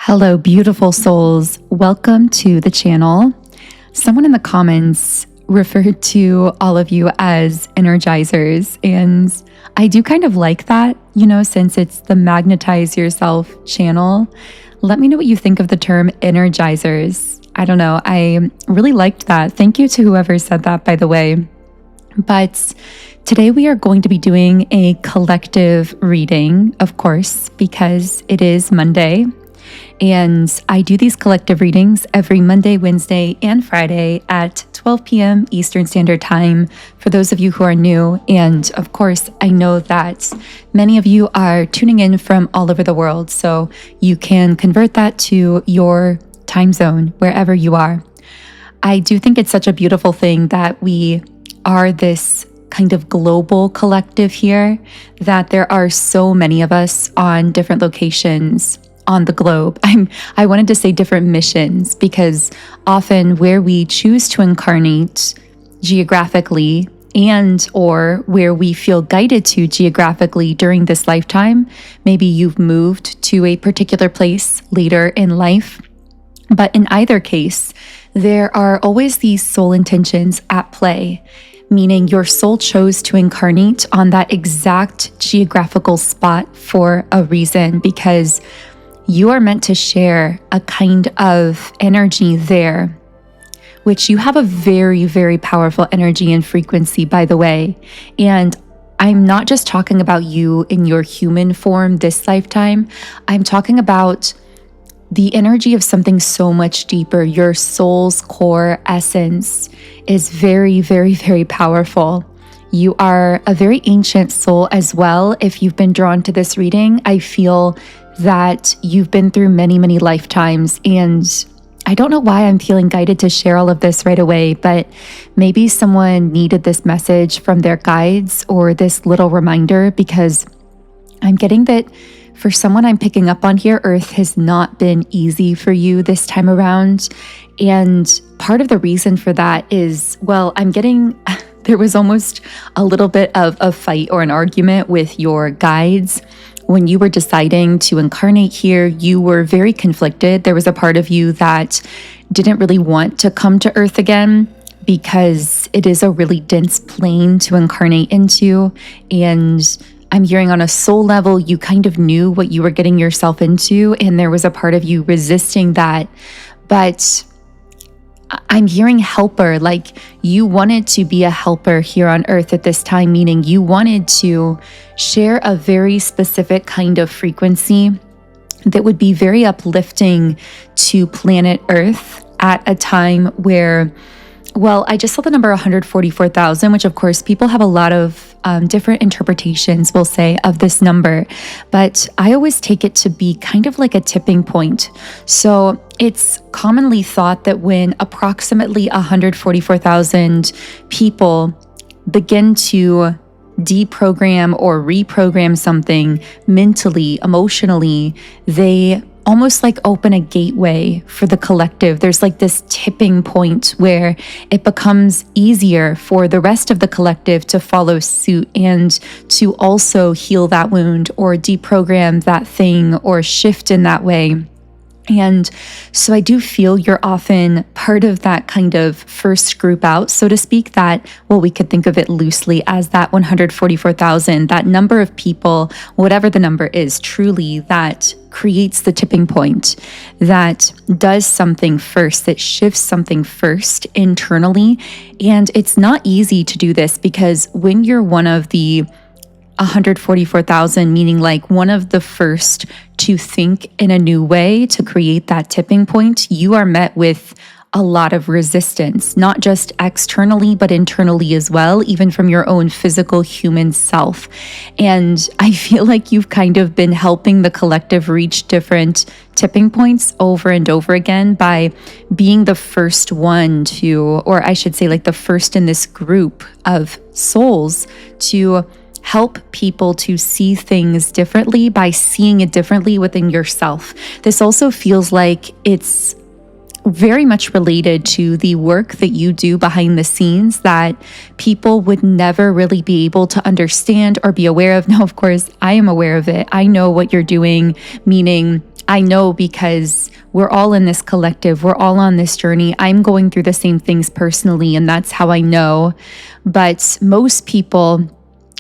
Hello, beautiful souls. Welcome to the channel. Someone in the comments referred to all of you as energizers, and I do kind of like that, since it's the Magnetize Yourself channel. Let me know what you think of the term energizers. I don't know. I really liked that. Thank you to whoever said that, by the way. But today we are going to be doing a collective reading, of course, because it is Monday. And I do these collective readings every Monday, Wednesday, and Friday at 12 p.m. Eastern Standard Time for those of you who are new. And of course, I know that many of you are tuning in from all over the world, so you can convert that to your time zone wherever you are. I do think it's such a beautiful thing that we are this kind of global collective here, that there are so many of us on different locations on the globe. I wanted to say different missions, because often where we choose to incarnate geographically and or where we feel guided to geographically during this lifetime, maybe you've moved to a particular place later in life. But in either case, there are always these soul intentions at play, meaning your soul chose to incarnate on that exact geographical spot for a reason, because you are meant to share a kind of energy there, which you have a very, very powerful energy and frequency, by the way. And I'm not just talking about you in your human form this lifetime. I'm talking about the energy of something so much deeper. Your soul's core essence is very, very, very powerful. You are a very ancient soul as well. If you've been drawn to this reading, I feel that you've been through many, many lifetimes. And I don't know why I'm feeling guided to share all of this right away, but maybe someone needed this message from their guides or this little reminder, because I'm getting that for someone I'm picking up on here, Earth has not been easy for you this time around. And part of the reason for that is, I'm getting there was almost a little bit of a fight or an argument with your guides. When you were deciding to incarnate here, you were very conflicted. There was a part of you that didn't really want to come to Earth again, because it is a really dense plane to incarnate into. And I'm hearing on a soul level, you kind of knew what you were getting yourself into, and there was a part of you resisting that. But I'm hearing helper, like you wanted to be a helper here on Earth at this time, meaning you wanted to share a very specific kind of frequency that would be very uplifting to planet Earth at a time where, I just saw the number 144,000, which of course people have a lot of different interpretations, we'll say, of this number. But I always take it to be kind of like a tipping point. So it's commonly thought that when approximately 144,000 people begin to deprogram or reprogram something mentally, emotionally, they almost like open a gateway for the collective. There's like this tipping point where it becomes easier for the rest of the collective to follow suit and to also heal that wound or deprogram that thing or shift in that way. And so I do feel you're often part of that kind of first group out, so to speak, that, we could think of it loosely as that 144,000, that number of people, whatever the number is, truly that creates the tipping point, that does something first, that shifts something first internally. And it's not easy to do this, because when you're one of the 144,000, meaning like one of the first to think in a new way, to create that tipping point, you are met with a lot of resistance, not just externally, but internally as well, even from your own physical human self. And I feel like you've kind of been helping the collective reach different tipping points over and over again by being the first one to, or I should say like the first in this group of souls to help people to see things differently by seeing it differently within yourself. This also feels like it's very much related to the work that you do behind the scenes that people would never really be able to understand or be aware of. Now, of course, I am aware of it. I know what you're doing, meaning I know because we're all in this collective, we're all on this journey. I'm going through the same things personally, and that's how I know. But most people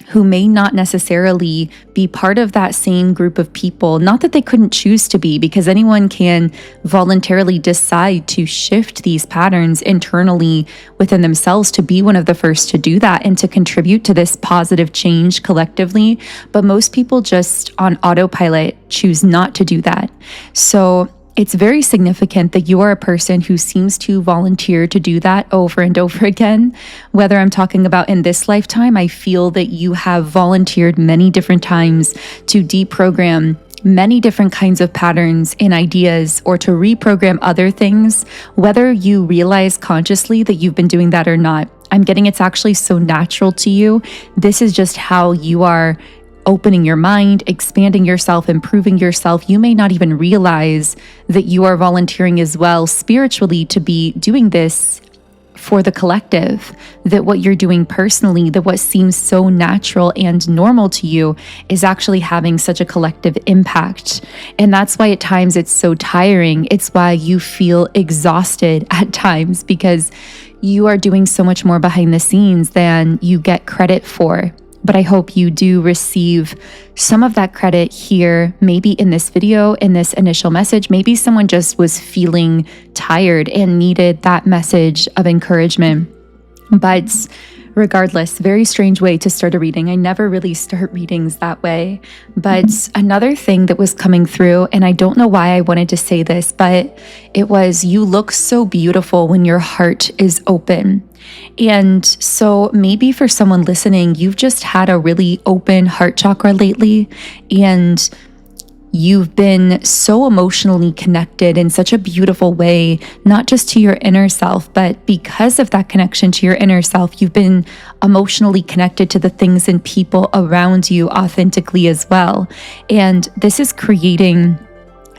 who may not necessarily be part of that same group of people, not that they couldn't choose to be, because anyone can voluntarily decide to shift these patterns internally within themselves to be one of the first to do that and to contribute to this positive change collectively. But most people just on autopilot choose not to do that. So it's very significant that you are a person who seems to volunteer to do that over and over again. Whether I'm talking about in this lifetime, I feel that you have volunteered many different times to deprogram many different kinds of patterns and ideas, or to reprogram other things, whether you realize consciously that you've been doing that or not. I'm getting it's actually so natural to you. This is just how you are opening your mind, expanding yourself, improving yourself. You may not even realize that you are volunteering as well spiritually to be doing this for the collective, that what you're doing personally, that what seems so natural and normal to you is actually having such a collective impact. And that's why at times it's so tiring. It's why you feel exhausted at times, because you are doing so much more behind the scenes than you get credit for. But I hope you do receive some of that credit here, maybe in this video, in this initial message. Maybe someone just was feeling tired and needed that message of encouragement. But regardless, very strange way to start a reading. I never really start readings that way. But another thing that was coming through, and I don't know why I wanted to say this, but it was, you look so beautiful when your heart is open. And so maybe for someone listening, you've just had a really open heart chakra lately, and you've been so emotionally connected in such a beautiful way, not just to your inner self, but because of that connection to your inner self, you've been emotionally connected to the things and people around you authentically as well. And this is creating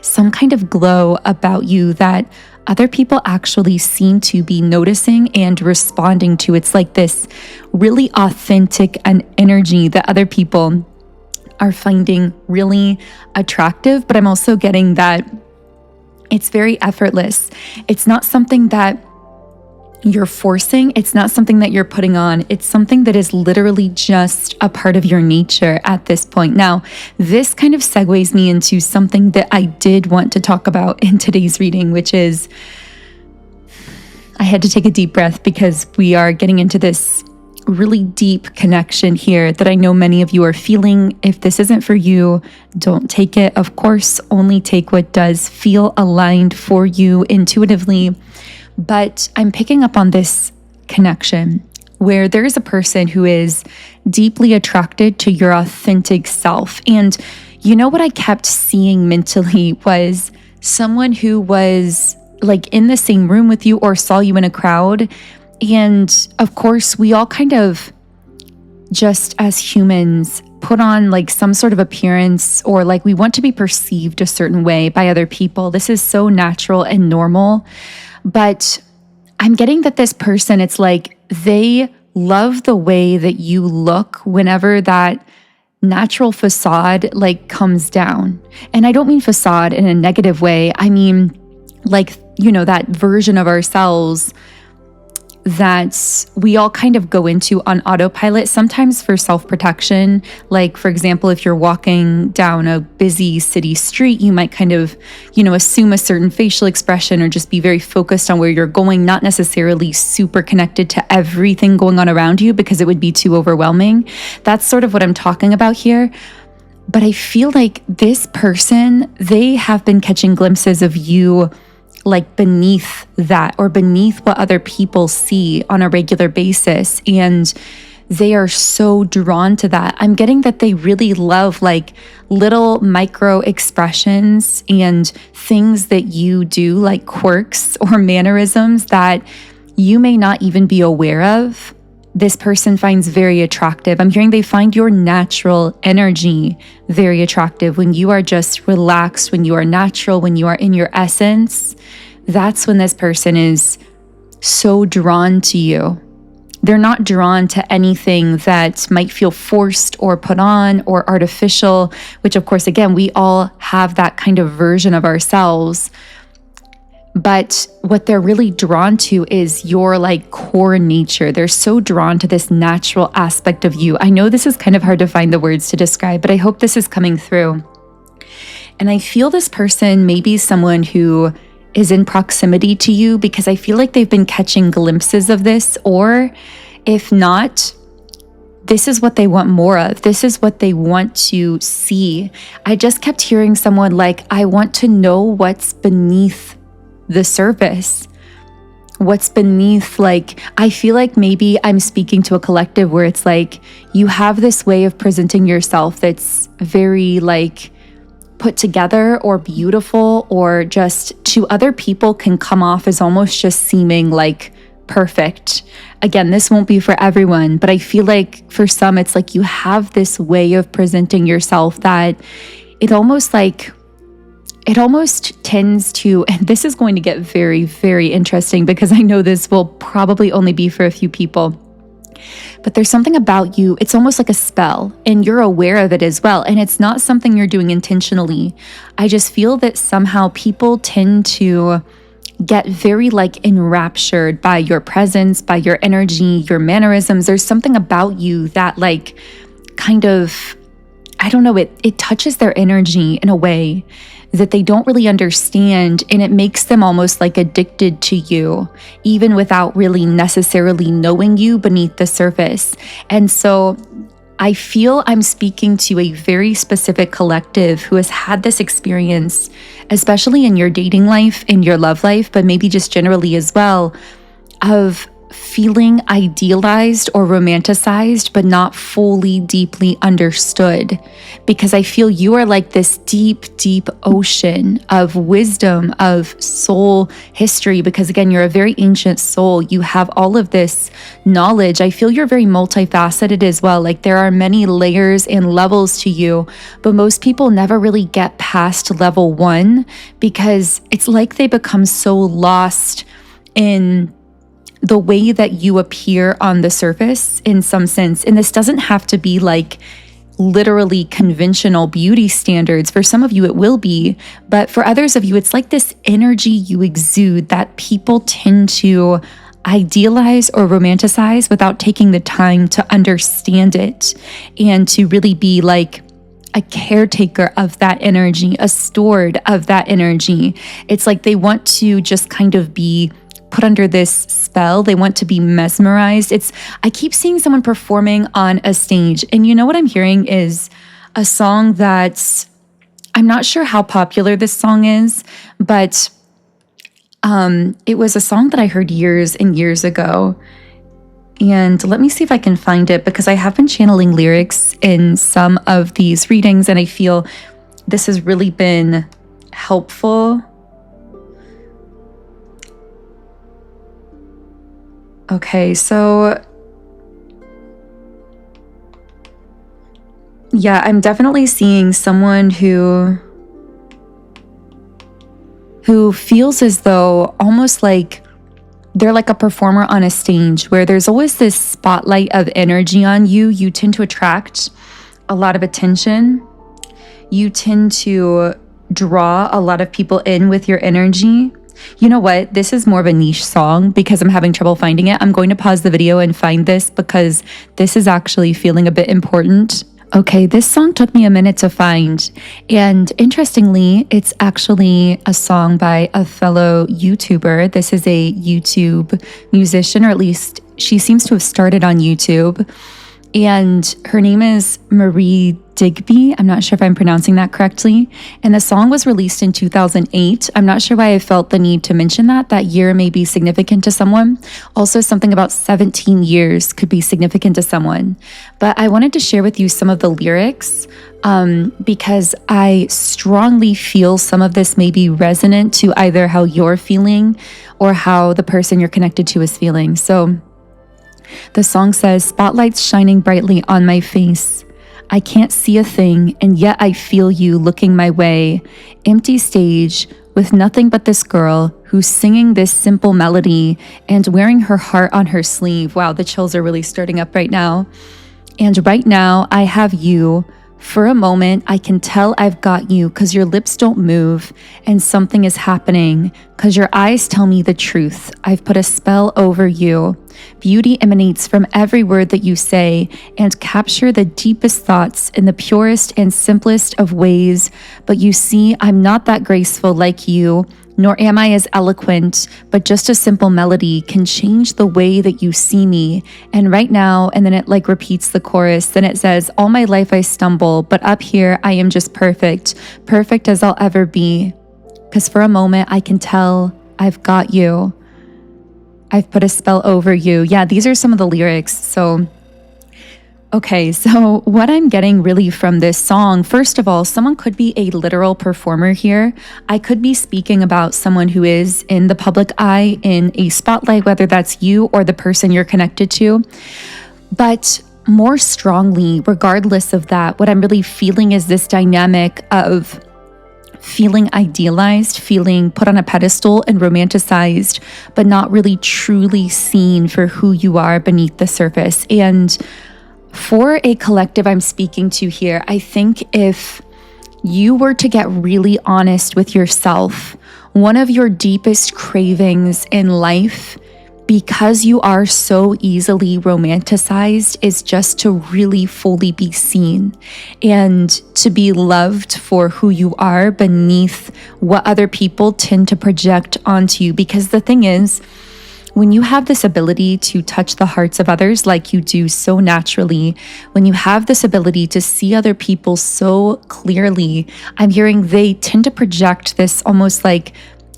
some kind of glow about you that other people actually seem to be noticing and responding to. It's like this really authentic an energy that other people are finding really attractive, but I'm also getting that it's very effortless. It's not something that you're forcing. It's not something that you're putting on. It's something that is literally just a part of your nature at this point. Now, this kind of segues me into something that I did want to talk about in today's reading, which is, I had to take a deep breath because we are getting into this really deep connection here that I know many of you are feeling. If this isn't for you, don't take it. Of course, only take what does feel aligned for you intuitively. But I'm picking up on this connection where there is a person who is deeply attracted to your authentic self. And you know what I kept seeing mentally was someone who was like in the same room with you or saw you in a crowd. And of course, we all kind of just as humans put on like some sort of appearance, or like we want to be perceived a certain way by other people. This is so natural and normal. But I'm getting that this person, it's like they love the way that you look whenever that natural facade like comes down. And I don't mean facade in a negative way. I mean, like, you know, that version of ourselves that we all kind of go into on autopilot, sometimes for self-protection. Like, for example, if you're walking down a busy city street, you might kind of, you know, assume a certain facial expression or just be very focused on where you're going, not necessarily super connected to everything going on around you because it would be too overwhelming. That's sort of what I'm talking about here. But I feel like this person, they have been catching glimpses of you like beneath that, or beneath what other people see on a regular basis. And they are so drawn to that. I'm getting that they really love like little micro expressions and things that you do, like quirks or mannerisms that you may not even be aware of. This person finds very attractive. I'm hearing they find your natural energy very attractive. When you are just relaxed, when you are natural, when you are in your essence, that's when this person is so drawn to you. they're not drawn to anything that might feel forced or put on or artificial, which of course, again, we all have that kind of version of ourselves. But what they're really drawn to is your like core nature. They're so drawn to this natural aspect of you. I know this is kind of hard to find the words to describe, but I hope this is coming through. And I feel this person may be someone who is in proximity to you, because I feel like they've been catching glimpses of this, or if not, this is what they want more of. This is what they want to see. I just kept hearing someone like, I want to know what's beneath the surface. What's beneath, like, I feel like maybe I'm speaking to a collective where it's like, you have this way of presenting yourself that's very like put together or beautiful, or just to other people can come off as almost just seeming like perfect. Again, this won't be for everyone, but I feel like for some, it's like you have this way of presenting yourself that it almost tends to, and this is going to get very, very interesting because I know this will probably only be for a few people. But there's something about you, it's almost like a spell, and you're aware of it as well. And it's not something you're doing intentionally. I just feel that somehow people tend to get very like enraptured by your presence, by your energy, your mannerisms. There's something about you that like kind of, I don't know, it touches their energy in a way that they don't really understand, and it makes them almost like addicted to you, even without really necessarily knowing you beneath the surface. And so I feel I'm speaking to a very specific collective who has had this experience, especially in your dating life, in your love life, but maybe just generally as well, of feeling idealized or romanticized, but not fully deeply understood. Because I feel you are like this deep, deep ocean of wisdom, of soul history. Because again, you're a very ancient soul. You have all of this knowledge. I feel you're very multifaceted as well. Like there are many layers and levels to you, but most people never really get past level one because it's like they become so lost in the way that you appear on the surface in some sense. And this doesn't have to be like literally conventional beauty standards. For some of you, it will be, but for others of you, it's like this energy you exude that people tend to idealize or romanticize without taking the time to understand it and to really be like a caretaker of that energy, a steward of that energy. It's like they want to just kind of be put under this spell. They want to be mesmerized. I keep seeing someone performing on a stage, and you know what I'm hearing is a song that's, I'm not sure how popular this song is, but it was a song that I heard years and years ago. And let me see if I can find it, because I have been channeling lyrics in some of these readings, and I feel this has really been helpful. Okay, so yeah, I'm definitely seeing someone who feels as though almost like they're like a performer on a stage where there's always this spotlight of energy on you. You tend to attract a lot of attention. You tend to draw a lot of people in with your energy. You know what? This is more of a niche song because I'm having trouble finding it. I'm going to pause the video and find this because this is actually feeling a bit important. Okay, this song took me a minute to find. And interestingly, it's actually a song by a fellow YouTuber. This is a YouTube musician, or at least she seems to have started on YouTube. And her name is Marie Digby. I'm not sure if I'm pronouncing that correctly. And the song was released in 2008. I'm not sure why I felt the need to mention that. That year may be significant to someone. Also, something about 17 years could be significant to someone. But I wanted to share with you some of the lyrics because I strongly feel some of this may be resonant to either how you're feeling or how the person you're connected to is feeling. So the song says, "Spotlights shining brightly on my face. I can't see a thing, and yet I feel you looking my way. Empty stage with nothing but this girl who's singing this simple melody and wearing her heart on her sleeve. Wow, the chills are really starting up right now. And right now, I have you. For a moment, I can tell I've got you because your lips don't move and something is happening because your eyes tell me the truth. I've put a spell over you. Beauty emanates from every word that you say and capture the deepest thoughts in the purest and simplest of ways. But you see, I'm not that graceful like you, nor am I as eloquent, but just a simple melody can change the way that you see me. And right now, and then it like repeats the chorus, then it says, all my life I stumble, but up here I am just perfect, perfect as I'll ever be. Because for a moment I can tell I've got you. I've put a spell over you. Yeah, these are some of the lyrics. Okay, so what I'm getting really from this song, first of all, someone could be a literal performer here. I could be speaking about someone who is in the public eye, in a spotlight, whether that's you or the person you're connected to. But more strongly, regardless of that, what I'm really feeling is this dynamic of feeling idealized, feeling put on a pedestal and romanticized, but not really truly seen for who you are beneath the surface. And for a collective I'm speaking to here, I think if you were to get really honest with yourself, one of your deepest cravings in life, because you are so easily romanticized, is just to really fully be seen and to be loved for who you are beneath what other people tend to project onto you. Because the thing is, when you have this ability to touch the hearts of others like you do so naturally, when you have this ability to see other people so clearly, I'm hearing they tend to project this almost like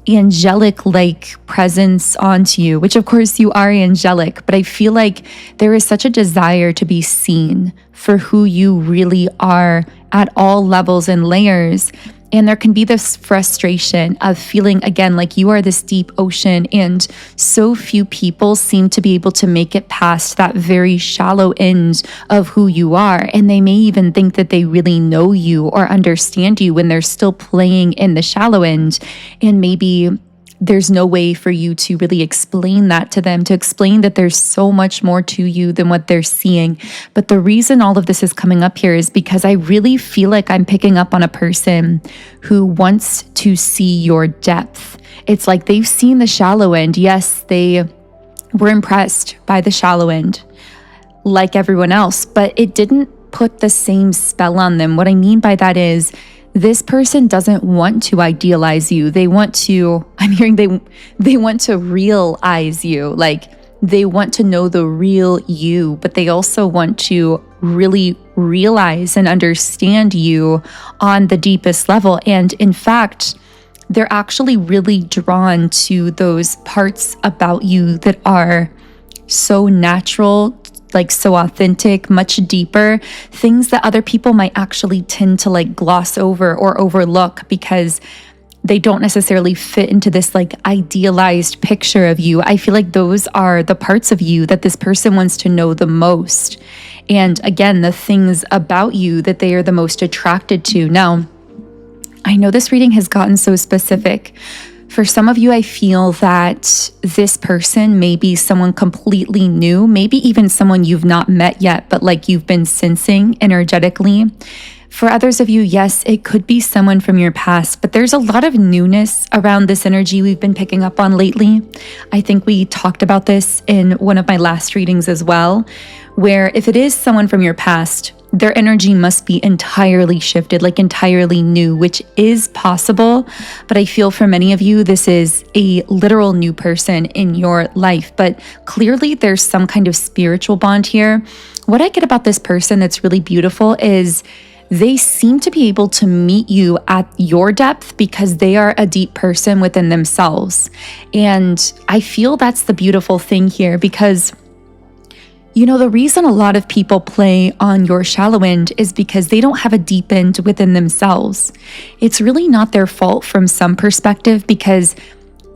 angelic-like presence onto you, which of course you are angelic, but I feel like there is such a desire to be seen for who you really are at all levels and layers. And there can be this frustration of feeling, again, like you are this deep ocean and so few people seem to be able to make it past that very shallow end of who you are. And they may even think that they really know you or understand you when they're still playing in the shallow end. And maybe there's no way for you to really explain that to them, to explain that there's so much more to you than what they're seeing. But the reason all of this is coming up here is because I really feel like I'm picking up on a person who wants to see your depth. It's like they've seen the shallow end. Yes, they were impressed by the shallow end, like everyone else, but it didn't put the same spell on them. What I mean by that is, this person doesn't want to idealize you. They want to, I'm hearing they want to realize you. Like they want to know the real you, but they also want to really realize and understand you on the deepest level. And in fact, they're actually really drawn to those parts about you that are so natural, like so authentic, much deeper, things that other people might actually tend to like gloss over or overlook because they don't necessarily fit into this like idealized picture of you. I feel like those are the parts of you that this person wants to know the most. And again, the things about you that they are the most attracted to. Now, I know this reading has gotten so specific. For some of you, I feel that this person may be someone completely new, maybe even someone you've not met yet, but like you've been sensing energetically. For others of you, yes, it could be someone from your past, but there's a lot of newness around this energy we've been picking up on lately. I think we talked about this in one of my last readings as well, where if it is someone from your past, their energy must be entirely shifted, like entirely new, which is possible. But I feel for many of you, this is a literal new person in your life. But clearly there's some kind of spiritual bond here. What I get about this person that's really beautiful is they seem to be able to meet you at your depth because they are a deep person within themselves. And I feel that's the beautiful thing here because you know, the reason a lot of people play on your shallow end is because they don't have a deep end within themselves. It's really not their fault from some perspective because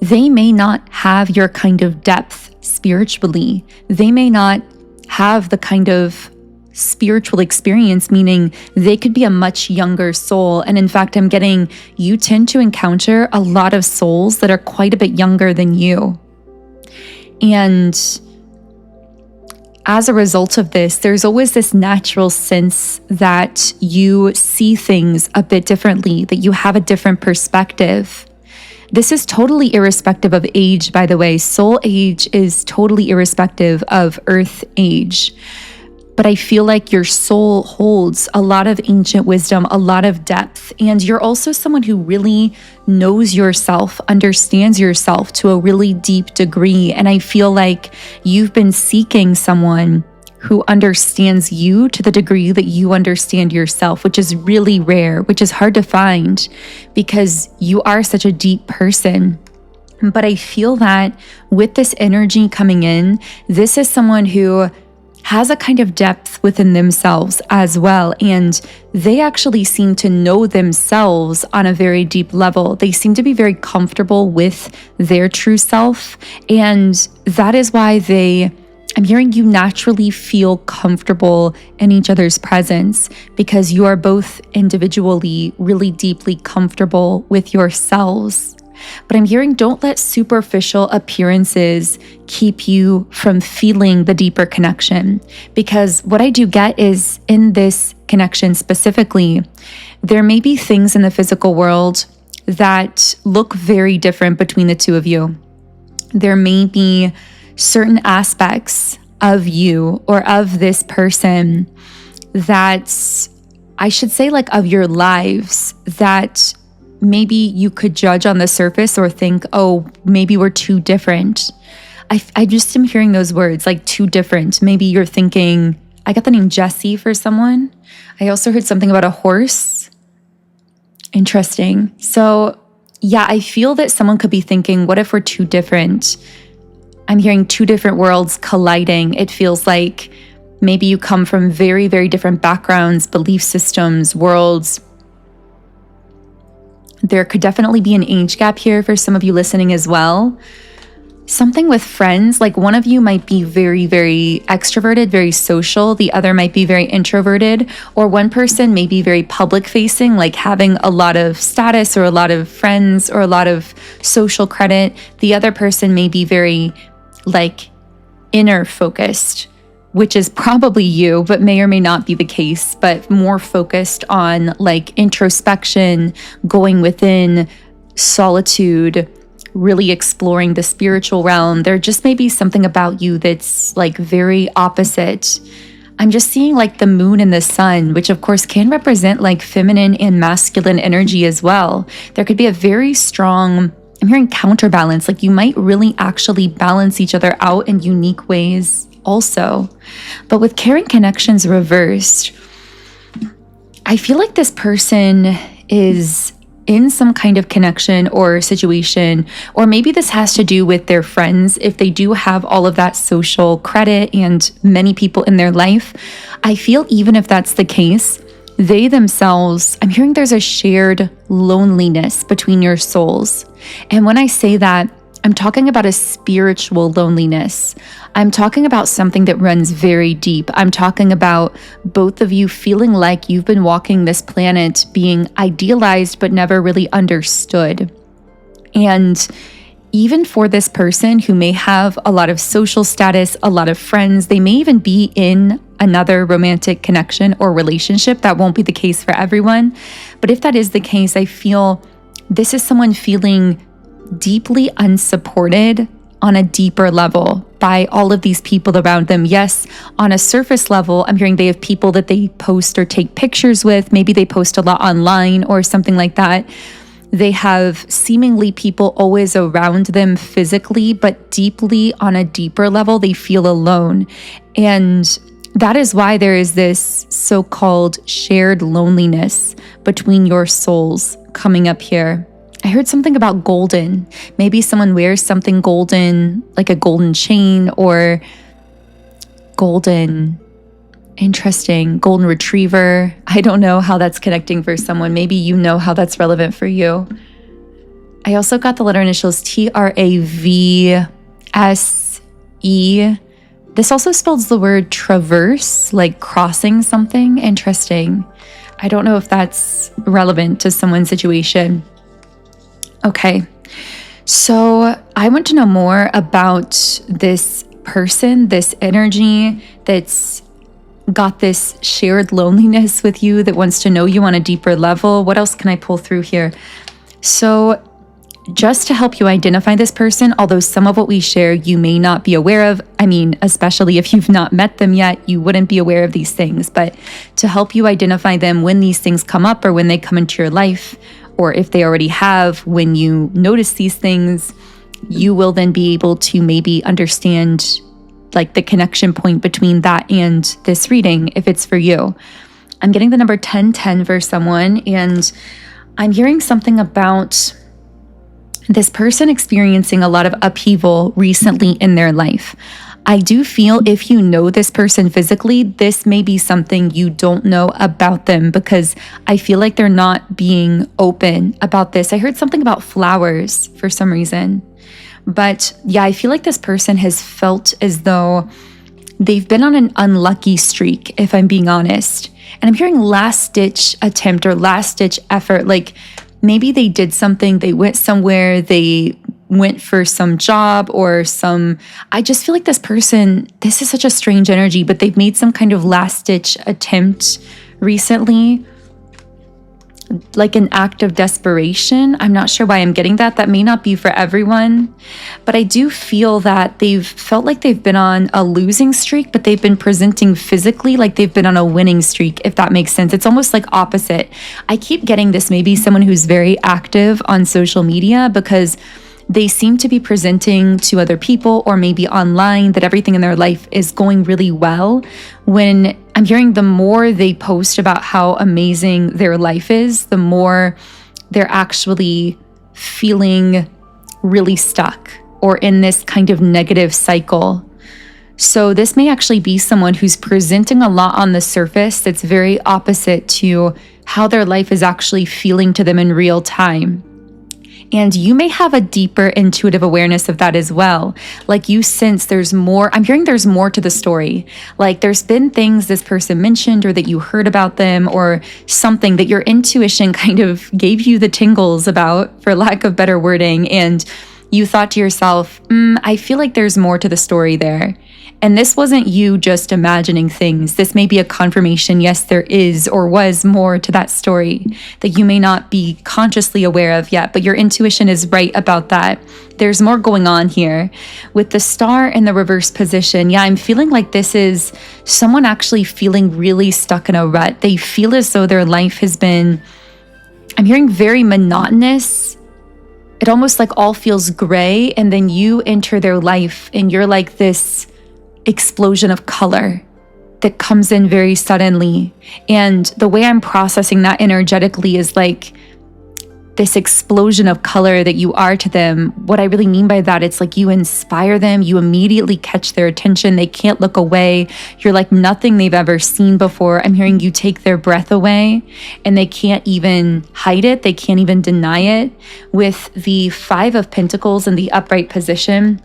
they may not have your kind of depth spiritually. They may not have the kind of spiritual experience, meaning they could be a much younger soul. And in fact, I'm getting you tend to encounter a lot of souls that are quite a bit younger than you. And as a result of this, there's always this natural sense that you see things a bit differently, that you have a different perspective. This is totally irrespective of age, by the way. Soul age is totally irrespective of earth age. But I feel like your soul holds a lot of ancient wisdom, a lot of depth, and you're also someone who really knows yourself, understands yourself to a really deep degree. And I feel like you've been seeking someone who understands you to the degree that you understand yourself, which is really rare, which is hard to find because you are such a deep person. But I feel that with this energy coming in, this is someone who has a kind of depth within themselves as well. And they actually seem to know themselves on a very deep level. They seem to be very comfortable with their true self. And that is why I'm hearing you naturally feel comfortable in each other's presence because you are both individually really deeply comfortable with yourselves. But I'm hearing don't let superficial appearances keep you from feeling the deeper connection. Because what I do get is in this connection specifically, there may be things in the physical world that look very different between the two of you. There may be certain aspects of you or of this person that, I should say, like of your lives that maybe you could judge on the surface or think, oh, maybe we're too different. I just am hearing those words, like too different. Maybe you're thinking, I got the name Jesse for someone. I also heard something about a horse. Interesting. So yeah, I feel that someone could be thinking, what if we're too different? I'm hearing two different worlds colliding. It feels like maybe you come from very, very different backgrounds, belief systems, worlds. There could definitely be an age gap here for some of you listening as well. Something with friends, like one of you might be very, very extroverted, very social. The other might be very introverted, or one person may be very public facing, like having a lot of status or a lot of friends or a lot of social credit. The other person may be very like inner focused, which is probably you, but may or may not be the case, but more focused on like introspection, going within, solitude, really exploring the spiritual realm. There just may be something about you that's like very opposite. I'm just seeing like the moon and the sun, which of course can represent like feminine and masculine energy as well. There could be a very strong, I'm hearing counterbalance, like you might really actually balance each other out in unique ways also. But with caring connections reversed, I feel like this person is in some kind of connection or situation, or maybe this has to do with their friends. If they do have all of that social credit and many people in their life, I feel even if that's the case, they themselves, I'm hearing there's a shared loneliness between your souls. And when I say that, I'm talking about a spiritual loneliness. I'm talking about something that runs very deep. I'm talking about both of you feeling like you've been walking this planet being idealized but never really understood. And even for this person who may have a lot of social status, a lot of friends, they may even be in another romantic connection or relationship. That won't be the case for everyone. But if that is the case, I feel this is someone feeling deeply unsupported on a deeper level by all of these people around them. Yes, on a surface level, I'm hearing they have people that they post or take pictures with. Maybe they post a lot online or something like that. They have seemingly people always around them physically, but deeply on a deeper level, they feel alone. And that is why there is this so-called shared loneliness between your souls coming up here. I heard something about golden. Maybe someone wears something golden, like a golden chain or golden, interesting, golden retriever. I don't know how that's connecting for someone. Maybe you know how that's relevant for you. I also got the letter initials TRAVSE. This also spells the word traverse, like crossing something. Interesting. I don't know if that's relevant to someone's situation. Okay. So I want to know more about this person, this energy that's got this shared loneliness with you, that wants to know you on a deeper level. What else can I pull through here? So just to help you identify this person, although some of what we share you may not be aware of, I mean, especially if you've not met them yet, you wouldn't be aware of these things, but to help you identify them when these things come up or when they come into your life, or if they already have, when you notice these things, you will then be able to maybe understand like the connection point between that and this reading, if it's for you. I'm getting the number 1010 for someone, and I'm hearing something about this person experiencing a lot of upheaval recently in their life. I do feel if you know this person physically, this may be something you don't know about them, because I feel like they're not being open about this. I heard something about flowers for some reason. But yeah, I feel like this person has felt as though they've been on an unlucky streak, if I'm being honest. And I'm hearing last-ditch attempt or last-ditch effort. Like maybe they did something, they went somewhere, they went for some job or I just feel like this person, this is such a strange energy, but they've made some kind of last-ditch attempt recently, like an act of desperation. I'm not sure why I'm getting that. That may not be for everyone, but I do feel that they've felt like they've been on a losing streak, but they've been presenting physically like they've been on a winning streak, if that makes sense. It's almost like opposite. I keep getting this, maybe someone who's very active on social media, because they seem to be presenting to other people or maybe online that everything in their life is going really well, when I'm hearing the more they post about how amazing their life is, the more they're actually feeling really stuck or in this kind of negative cycle. So this may actually be someone who's presenting a lot on the surface that's very opposite to how their life is actually feeling to them in real time. And you may have a deeper intuitive awareness of that as well. Like you sense there's more. I'm hearing there's more to the story. Like there's been things this person mentioned or that you heard about them, or something that your intuition kind of gave you the tingles about, for lack of better wording. And you thought to yourself, I feel like there's more to the story there. And this wasn't you just imagining things. This may be a confirmation, yes, there is or was more to that story that you may not be consciously aware of yet, but your intuition is right about that. There's more going on here. With the star in the reverse position, yeah, I'm feeling like this is someone actually feeling really stuck in a rut. They feel as though their life has been, I'm hearing, very monotonous. It almost like all feels gray, and then you enter their life and you're like this explosion of color that comes in very suddenly. And the way I'm processing that energetically is like this explosion of color that you are to them. What I really mean by that, it's like you inspire them, you immediately catch their attention, they can't look away. You're like nothing they've ever seen before. I'm hearing you take their breath away, and they can't even hide it, they can't even deny it. With the 5 of Pentacles in the upright position,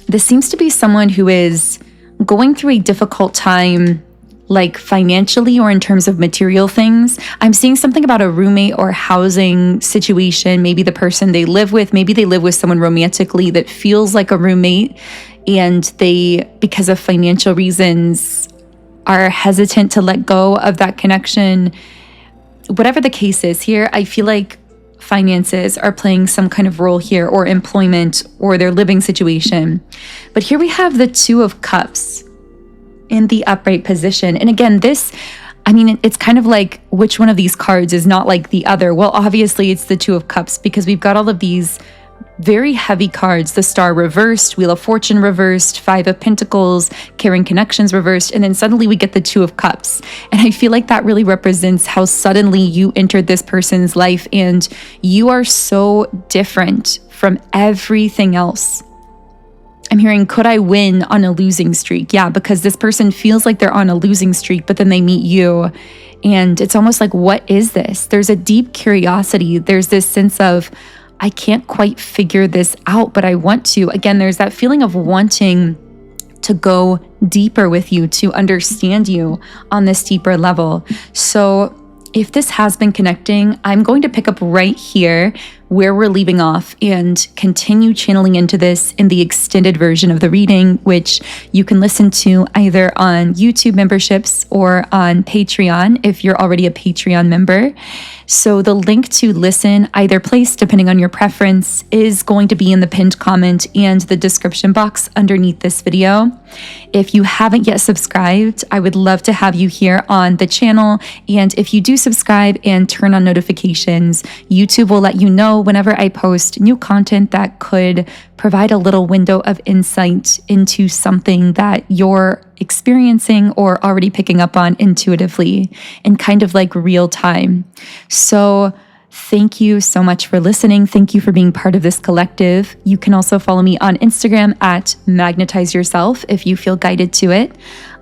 this seems to be someone who is going through a difficult time, like financially or in terms of material things. I'm seeing something about a roommate or housing situation. Maybe the person they live with, maybe they live with someone romantically that feels like a roommate, and they, because of financial reasons, are hesitant to let go of that connection. Whatever the case is here, I feel like finances are playing some kind of role here, or employment, or their living situation. But here we have the 2 of Cups in the upright position. And again, this, I mean, it's kind of like which one of these cards is not like the other? Well, obviously it's the 2 of Cups, because we've got all of these very heavy cards, the Star reversed, Wheel of Fortune reversed, 5 of Pentacles, Caring Connections reversed, and then suddenly we get the 2 of Cups. And I feel like that really represents how suddenly you entered this person's life, and you are so different from everything else. I'm hearing, could I win on a losing streak? Yeah, because this person feels like they're on a losing streak, but then they meet you, and it's almost like, what is this? There's a deep curiosity. There's this sense of, I can't quite figure this out, but I want to. Again, there's that feeling of wanting to go deeper with you, to understand you on this deeper level. So if this has been connecting, I'm going to pick up right here where we're leaving off and continue channeling into this in the extended version of the reading, which you can listen to either on YouTube memberships or on Patreon if you're already a Patreon member. So the link to listen either place, depending on your preference, is going to be in the pinned comment and the description box underneath this video. If you haven't yet subscribed, I would love to have you here on the channel. And if you do subscribe and turn on notifications, YouTube will let you know whenever I post new content that could provide a little window of insight into something that you're experiencing or already picking up on intuitively in kind of like real time. So thank you so much for listening. Thank you for being part of this collective. You can also follow me on Instagram at Magnetize Yourself if you feel guided to it.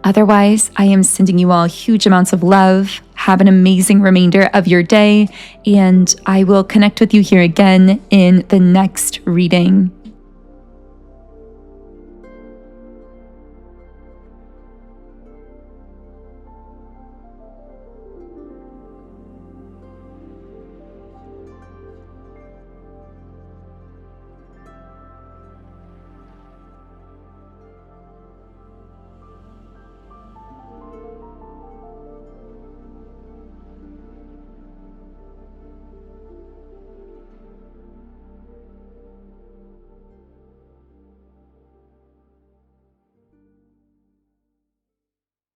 Otherwise, I am sending you all huge amounts of love. Have an amazing remainder of your day, and I will connect with you here again in the next reading.